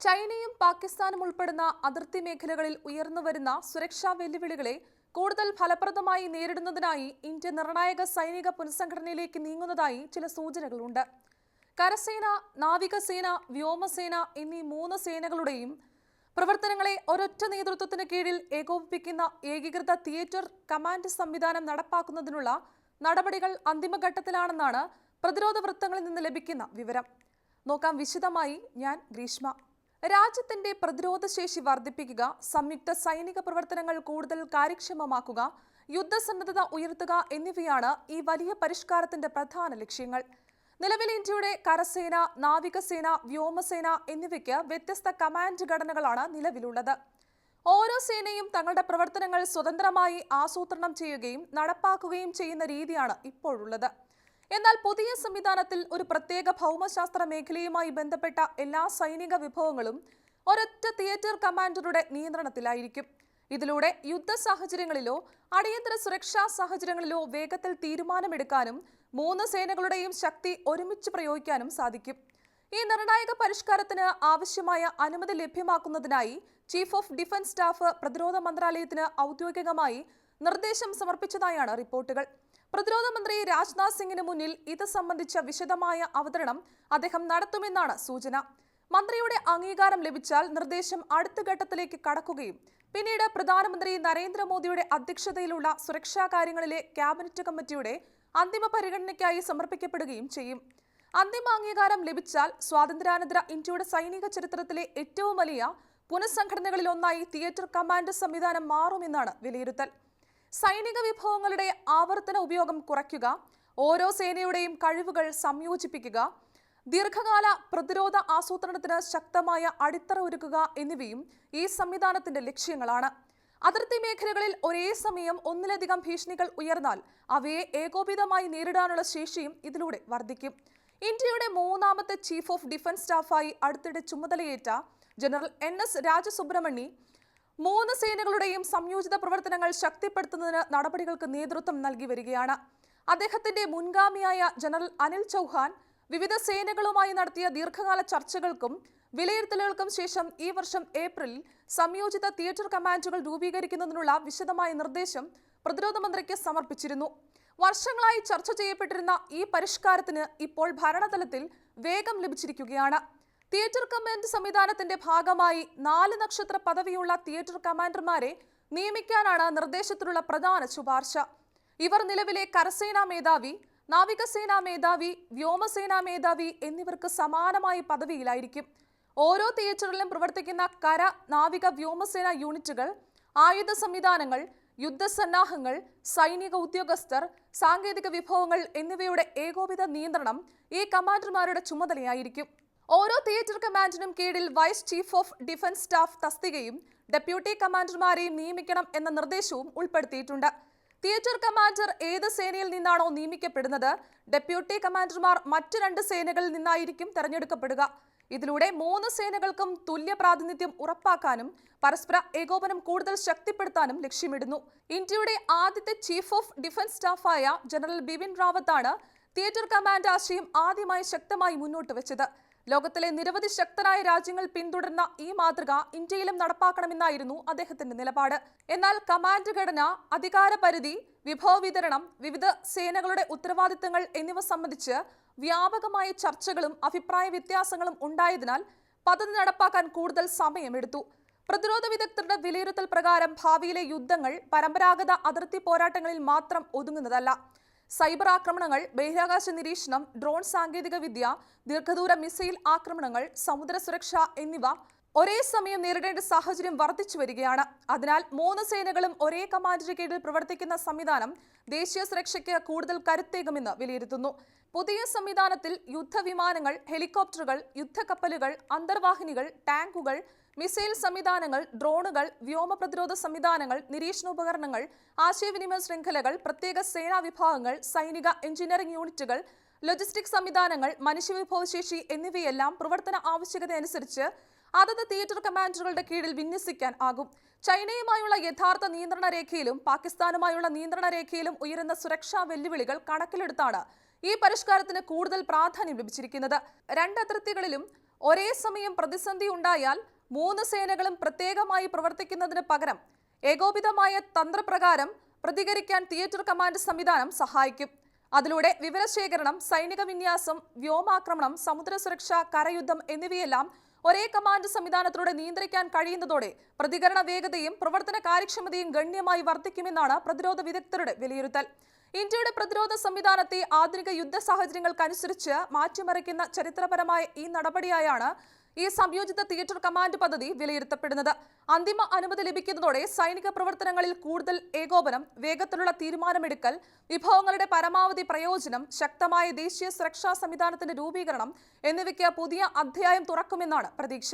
ചൈനയും പാകിസ്ഥാനും ഉൾപ്പെടുന്ന അതിർത്തി മേഖലകളിൽ ഉയർന്നുവരുന്ന സുരക്ഷാ വെല്ലുവിളികളെ കൂടുതൽ ഫലപ്രദമായി നേരിടുന്നതിനായി ഇന്ത്യ നിർണായക സൈനിക പുനഃസംഘടനയിലേക്ക് നീങ്ങുന്നതായി ചില സൂചനകളുണ്ട്. കരസേന, നാവികസേന, വ്യോമസേന എന്നീ മൂന്ന് സേനകളുടെയും പ്രവർത്തനങ്ങളെ ഒരൊറ്റ നേതൃത്വത്തിന് കീഴിൽ ഏകോപിപ്പിക്കുന്ന ഏകീകൃത തിയേറ്റർ കമാൻഡ് സംവിധാനം നടപ്പാക്കുന്നതിനുള്ള നടപടികൾ അന്തിമഘട്ടത്തിലാണെന്നാണ് പ്രതിരോധ വൃത്തങ്ങളിൽ നിന്ന് ലഭിക്കുന്ന വിവരം. നോക്കാം വിശദമായി. ഞാൻ ഗ്രീഷ്മ. രാജ്യത്തിന്റെ പ്രതിരോധ ശേഷി വർദ്ധിപ്പിക്കുക, സംയുക്ത സൈനിക പ്രവർത്തനങ്ങൾ കൂടുതൽ കാര്യക്ഷമമാക്കുക, യുദ്ധസന്നദ്ധത ഉയർത്തുക എന്നിവയാണ് ഈ വലിയ പരിഷ്കാരത്തിന്റെ പ്രധാന ലക്ഷ്യങ്ങൾ. നിലവിൽ ഇന്ത്യയുടെ കരസേന, നാവികസേന, വ്യോമസേന എന്നിവയ്ക്ക് വ്യത്യസ്ത കമാൻഡ് ഘടനകളാണ് നിലവിലുള്ളത്. ഓരോ സേനയും തങ്ങളുടെ പ്രവർത്തനങ്ങൾ സ്വതന്ത്രമായി ആസൂത്രണം ചെയ്യുകയും നടപ്പാക്കുകയും ചെയ്യുന്ന രീതിയാണ് ഇപ്പോഴുള്ളത്. എന്നാൽ പുതിയ സംവിധാനത്തിൽ ഒരു പ്രത്യേക ഭൗമശാസ്ത്ര മേഖലയുമായി ബന്ധപ്പെട്ട എല്ലാ സൈനിക വിഭവങ്ങളും ഒരൊറ്റ തിയേറ്റർ കമാൻഡറുടെ നിയന്ത്രണത്തിലായിരിക്കും. ഇതിലൂടെ യുദ്ധ സാഹചര്യങ്ങളിലോ അടിയന്തര സുരക്ഷാ സാഹചര്യങ്ങളിലോ വേഗത്തിൽ തീരുമാനമെടുക്കാനും മൂന്ന് സേനകളുടെയും ശക്തി ഒരുമിച്ച് പ്രയോഗിക്കാനും സാധിക്കും. ഈ നിർണായക പരിഷ്കാരത്തിന് ആവശ്യമായ അനുമതി ലഭ്യമാക്കുന്നതിനായി ചീഫ് ഓഫ് ഡിഫൻസ് സ്റ്റാഫ് പ്രതിരോധ മന്ത്രാലയത്തിന് ഔദ്യോഗികമായി നിർദ്ദേശം സമർപ്പിച്ചതായാണ് റിപ്പോർട്ടുകൾ. പ്രതിരോധ മന്ത്രി രാജ്നാഥ് സിംഗിന് മുന്നിൽ ഇത് സംബന്ധിച്ച വിശദമായ അവതരണം അദ്ദേഹം നടത്തുമെന്നാണ് സൂചന. മന്ത്രിയുടെ അംഗീകാരം ലഭിച്ചാൽ നിർദ്ദേശം അടുത്ത ഘട്ടത്തിലേക്ക് കടക്കുകയും പിന്നീട് പ്രധാനമന്ത്രി നരേന്ദ്രമോദിയുടെ അധ്യക്ഷതയിലുള്ള സുരക്ഷാ കാര്യങ്ങളിലെ ക്യാബിനറ്റ് കമ്മിറ്റിയുടെ അന്തിമ പരിഗണനയ്ക്കായി സമർപ്പിക്കപ്പെടുകയും ചെയ്യും. അന്തിമ അംഗീകാരം ലഭിച്ചാൽ സ്വാതന്ത്ര്യാനന്തര ഇന്ത്യയുടെ സൈനിക ചരിത്രത്തിലെ ഏറ്റവും വലിയ പുനഃസംഘടനകളിലൊന്നായി തിയേറ്റർ കമാൻഡ് സംവിധാനം മാറുമെന്നാണ് വിലയിരുത്തൽ. സൈനിക വിഭവങ്ങളുടെ ആവർത്തന ഉപയോഗം കുറയ്ക്കുക, ഓരോ സേനയുടെയും കഴിവുകൾ സംയോജിപ്പിക്കുക, ദീർഘകാല പ്രതിരോധ ആസൂത്രണത്തിന് ശക്തമായ അടിത്തറ ഒരുക്കുക എന്നിവയും ഈ സംവിധാനത്തിന്റെ ലക്ഷ്യങ്ങളാണ്. അതിർത്തി മേഖലകളിൽ ഒരേ സമയം ഒന്നിലധികം ഭീഷണികൾ ഉയർന്നാൽ അവയെ ഏകോപിതമായി നേരിടാനുള്ള ശേഷിയും ഇതിലൂടെ വർദ്ധിക്കും. ഇന്ത്യയുടെ മൂന്നാമത്തെ ചീഫ് ഓഫ് ഡിഫൻസ് സ്റ്റാഫായി അടുത്തിടെ ചുമതലയേറ്റ ജനറൽ NS രാജസുബ്രഹ്മണ്യൻ മൂന്ന് സേനകളുടെയും സംയോജിത പ്രവർത്തനങ്ങൾ ശക്തിപ്പെടുത്തുന്നതിന് നടപടികൾക്ക് നേതൃത്വം നൽകി വരികയാണ്. അദ്ദേഹത്തിന്റെ മുൻഗാമിയായ ജനറൽ അനിൽ ചൗഹാൻ വിവിധ സേനകളുമായി നടത്തിയ ദീർഘകാല ചർച്ചകൾക്കും വിലയിരുത്തലുകൾക്കും ശേഷം ഈ വർഷം ഏപ്രിലിൽ സംയോജിത തിയേറ്റർ കമാൻഡുകൾ രൂപീകരിക്കുന്നതിനുള്ള വിശദമായ നിർദ്ദേശം പ്രതിരോധ മന്ത്രിക്ക് സമർപ്പിച്ചിരുന്നു. വർഷങ്ങളായി ചർച്ച ചെയ്യപ്പെട്ടിരുന്ന ഈ പരിഷ്കാരത്തിന് ഇപ്പോൾ ഭരണതലത്തിൽ വേഗം ലഭിച്ചിരിക്കുകയാണ്. തിയേറ്റർ കമാൻഡ് സംവിധാനത്തിന്റെ ഭാഗമായി 4 നക്ഷത്ര പദവിയുള്ള തിയേറ്റർ കമാൻഡർമാരെ നിയമിക്കാനാണ് നിർദ്ദേശത്തിലുള്ള പ്രധാന ശുപാർശ. ഇവർ നിലവിലെ കരസേനാ മേധാവി, നാവികസേനാ മേധാവി, വ്യോമസേനാ മേധാവി എന്നിവർക്ക് സമാനമായ പദവിയിലായിരിക്കും. ഓരോ തിയേറ്ററിലും പ്രവർത്തിക്കുന്ന കര, നാവിക, വ്യോമസേന യൂണിറ്റുകൾ, ആയുധ സംവിധാനങ്ങൾ, യുദ്ധസന്നാഹങ്ങൾ, സൈനിക ഉദ്യോഗസ്ഥർ, സാങ്കേതിക വിഭവങ്ങൾ എന്നിവയുടെ ഏകോപിത നിയന്ത്രണം ഈ കമാൻഡർമാരുടെ ചുമതലയായിരിക്കും. ഓരോ തിയേറ്റർ കമാൻഡിനും കീഴിൽ vice chief of defence staff തസ്തികയും ഡെപ്യൂട്ടി കമാൻഡർമാരെയും നിയമിക്കണം എന്ന നിർദ്ദേശവും ഉൾപ്പെടുത്തിയിട്ടുണ്ട്. തിയേറ്റർ കമാൻഡർ ഏത് സേനയിൽ നിന്നാണോ നിയമിക്കപ്പെടുന്നത്, ഡെപ്യൂട്ടി കമാൻഡർമാർ മറ്റ് 2 സേനകളിൽ നിന്നായിരിക്കും തെരഞ്ഞെടുക്കപ്പെടുക. ഇതിലൂടെ 3 സേനകൾക്കും തുല്യ പ്രാതിനിധ്യം ഉറപ്പാക്കാനും പരസ്പര ഏകോപനം കൂടുതൽ ശക്തിപ്പെടുത്താനും ലക്ഷ്യമിടുന്നു. ഇന്ത്യയുടെ ആദ്യത്തെ ചീഫ് ഓഫ് ഡിഫൻസ് സ്റ്റാഫായ ജനറൽ ബിപിൻ റാവത്താണ് തിയേറ്റർ കമാൻഡ് ആശയം ആദ്യമായി ശക്തമായി മുന്നോട്ട് വെച്ചത്. ലോകത്തിലെ നിരവധി ശക്തരായ രാജ്യങ്ങൾ പിന്തുടർന്ന ഈ മാതൃക ഇന്ത്യയിലും നടപ്പാക്കണമെന്നായിരുന്നു അദ്ദേഹത്തിന്റെ നിലപാട്. എന്നാൽ കമാൻഡ് ഘടന, അധികാരപരിധി, വിഭവ വിതരണം, വിവിധ സേനകളുടെ ഉത്തരവാദിത്തങ്ങൾ എന്നിവ സംബന്ധിച്ച് വ്യാപകമായ ചർച്ചകളും അഭിപ്രായ വ്യത്യാസങ്ങളും ഉണ്ടായതിനാൽ പദ്ധതി നടപ്പാക്കാൻ കൂടുതൽ സമയമെടുത്തു. പ്രതിരോധ വിദഗ്ധരുടെ വിലയിരുത്തൽ പ്രകാരം ഭാവിയിലെ യുദ്ധങ്ങൾ പരമ്പരാഗത അതിർത്തി പോരാട്ടങ്ങളിൽ മാത്രം ഒതുങ്ങുന്നതല്ല. സൈബർ ആക്രമണങ്ങൾ, ബഹിരാകാശ നിരീക്ഷണം, ഡ്രോൺ സാങ്കേതിക വിദ്യ, ദീർഘദൂര മിസൈൽ ആക്രമണങ്ങൾ, സമുദ്ര സുരക്ഷ എന്നിവ ഒരേ സമയം നേരിടേണ്ട സാഹചര്യം വർദ്ധിച്ചു വരികയാണ്. അതിനാൽ 3 സേനകളും ഒരേ കമാൻഡിന് കീഴിൽ പ്രവർത്തിക്കുന്ന സംവിധാനം ദേശീയ സുരക്ഷയ്ക്ക് കൂടുതൽ കരുത്തേകുമെന്ന് വിലയിരുത്തുന്നു. പുതിയ സംവിധാനത്തിൽ യുദ്ധവിമാനങ്ങൾ, ഹെലികോപ്റ്ററുകൾ, യുദ്ധക്കപ്പലുകൾ, അന്തർവാഹിനികൾ, ടാങ്കുകൾ, മിസൈൽ സംവിധാനങ്ങൾ, ഡ്രോണുകൾ, വ്യോമ പ്രതിരോധ സംവിധാനങ്ങൾ, നിരീക്ഷണ ഉപകരണങ്ങൾ, ആശയവിനിമയ ശൃംഖലകൾ, പ്രത്യേക സേനാ വിഭാഗങ്ങൾ, സൈനിക എഞ്ചിനീയറിംഗ് യൂണിറ്റുകൾ, ലോജിസ്റ്റിക് സംവിധാനങ്ങൾ, മനുഷ്യവിഭവശേഷി എന്നിവയെല്ലാം പ്രവർത്തന ആവശ്യകതയനുസരിച്ച് അതത് തിയേറ്റർ കമാൻഡറുകളുടെ കീഴിൽ വിന്യസിക്കാൻ ആകും. ചൈനയുമായുള്ള യഥാർത്ഥ നിയന്ത്രണ രേഖയിലും പാകിസ്ഥാനുമായുള്ള നിയന്ത്രണ രേഖയിലും ഉയരുന്ന സുരക്ഷാ വെല്ലുവിളികൾ കണക്കിലെടുത്താണ് ഈ പരിഷ്കാരത്തിന് കൂടുതൽ പ്രാധാന്യം ലഭിച്ചിരിക്കുന്നത്. 2 അതിർത്തികളിലും ഒരേ സമയം പ്രതിസന്ധി ഉണ്ടായാൽ 3 സേനകളും പ്രത്യേകമായി പ്രവർത്തിക്കുന്നതിന് പകരം ഏകോപിതമായ തന്ത്രപ്രകാരം പ്രതികരിക്കാൻ തിയേറ്റർ കമാൻഡ് സംവിധാനം സഹായിക്കും. അതിലൂടെ വിവരശേഖരണം, സൈനിക വിന്യാസം, വ്യോമാക്രമണം, സമുദ്ര സുരക്ഷ, കരയുദ്ധം എന്നിവയെല്ലാം ഒരേ കമാൻഡ് സംവിധാനത്തിലൂടെ നിയന്ത്രിക്കാൻ കഴിയുന്നതോടെ പ്രതികരണ വേഗതയും പ്രവർത്തന കാര്യക്ഷമതയും ഗണ്യമായി വർദ്ധിക്കുമെന്നാണ് പ്രതിരോധ വിദഗ്ധരുടെ വിലയിരുത്തൽ. ഇന്ത്യയുടെ പ്രതിരോധ സംവിധാനത്തെ ആധുനിക യുദ്ധ സാഹചര്യങ്ങൾക്കനുസരിച്ച് മാറ്റിമറിക്കുന്ന ചരിത്രപരമായ ഈ നടപടിയായാണ് ഈ സംയോജിത തിയേറ്റർ കമാൻഡ് പദ്ധതി വിലയിരുത്തപ്പെടുന്നത്. അന്തിമ അനുമതി ലഭിക്കുന്നതോടെ സൈനിക പ്രവർത്തനങ്ങളിൽ കൂടുതൽ ഏകോപനം, വേഗത്തിലുള്ള തീരുമാനമെടുക്കൽ, വിഭവങ്ങളുടെ പരമാവധി പ്രയോജനം, ശക്തമായ ദേശീയ സുരക്ഷാ സംവിധാനത്തിന്റെ രൂപീകരണം എന്നിവയ്ക്ക് പുതിയ അധ്യായം തുറക്കുമെന്നാണ് പ്രതീക്ഷ.